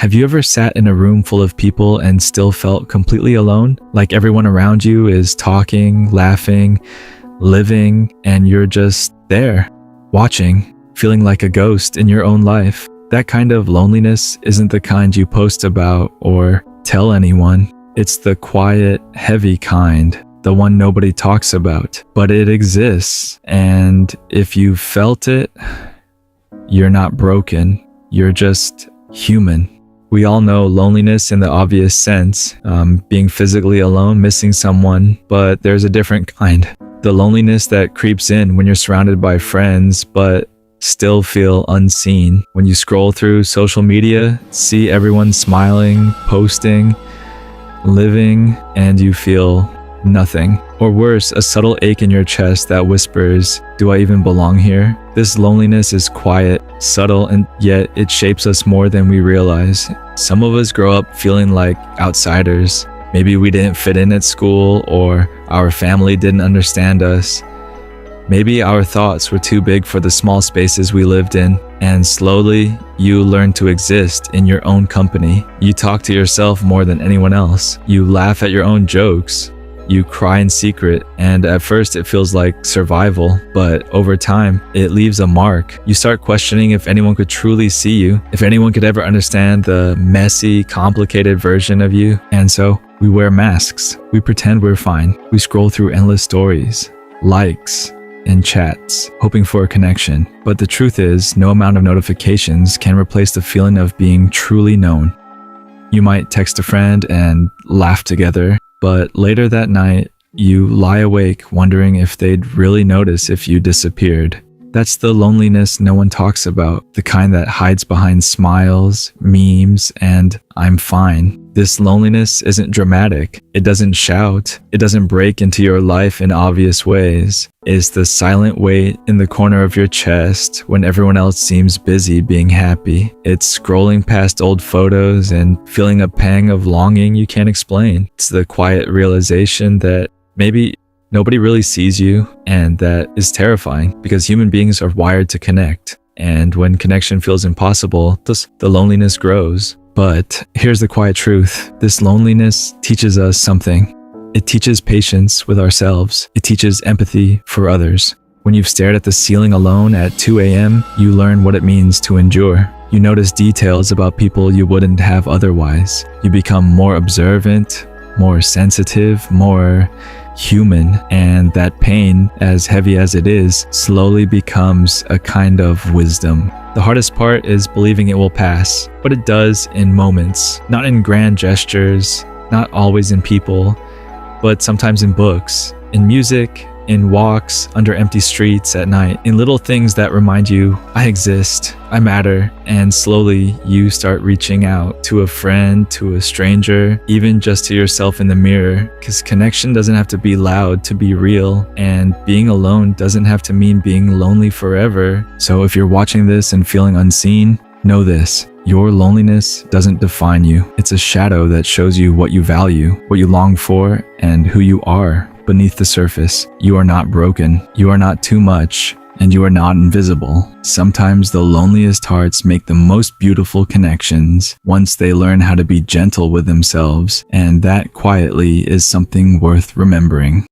Have you ever sat in a room full of people and still felt completely alone? Like everyone around you is talking, laughing, living, and you're just there, watching, feeling like a ghost in your own life. That kind of loneliness isn't the kind you post about or tell anyone. It's the quiet, heavy kind, the one nobody talks about. But it exists, and if you felt it, you're not broken. You're just human. We all know loneliness in the obvious sense, being physically alone, missing someone, but there's a different kind. The loneliness that creeps in when you're surrounded by friends, but still feel unseen. When you scroll through social media, see everyone smiling, posting, living, and you feel nothing. Or worse, a subtle ache in your chest that whispers, "Do I even belong here?" This loneliness is quiet, subtle, and yet it shapes us more than we realize. Some of us grow up feeling like outsiders. Maybe we didn't fit in at school, or our family didn't understand us. Maybe our thoughts were too big for the small spaces we lived in, and slowly you learn to exist in your own company. You talk to yourself more than anyone else. You laugh at your own jokes. You cry in secret, and at first it feels like survival, but over time, it leaves a mark. You start questioning if anyone could truly see you, if anyone could ever understand the messy, complicated version of you. And so, we wear masks. We pretend we're fine. We scroll through endless stories, likes, and chats, hoping for a connection. But the truth is, no amount of notifications can replace the feeling of being truly known. You might text a friend and laugh together, but later that night, you lie awake wondering if they'd really notice if you disappeared. That's the loneliness no one talks about, the kind that hides behind smiles, memes, and "I'm fine." This loneliness isn't dramatic. It doesn't shout. It doesn't break into your life in obvious ways. It's the silent weight in the corner of your chest when everyone else seems busy being happy. It's scrolling past old photos and feeling a pang of longing you can't explain. It's the quiet realization that maybe nobody really sees you, and that is terrifying because human beings are wired to connect. And when connection feels impossible, the loneliness grows. But here's the quiet truth. This loneliness teaches us something. It teaches patience with ourselves. It teaches empathy for others. When you've stared at the ceiling alone at 2 a.m., you learn what it means to endure. You notice details about people you wouldn't have otherwise. You become more observant, more sensitive, more human, and that pain, as heavy as it is, slowly becomes a kind of wisdom. The hardest part is believing it will pass, but it does in moments, not in grand gestures, not always in people, but sometimes in books, in music, in walks under empty streets at night, in little things that remind you, I exist, I matter, and slowly you start reaching out to a friend, to a stranger, even just to yourself in the mirror, because connection doesn't have to be loud to be real, and being alone doesn't have to mean being lonely forever. So if you're watching this and feeling unseen, know this. Your loneliness doesn't define you. It's a shadow that shows you what you value, what you long for, and who you are. Beneath the surface, you are not broken, you are not too much, and you are not invisible. Sometimes the loneliest hearts make the most beautiful connections once they learn how to be gentle with themselves, and that quietly is something worth remembering.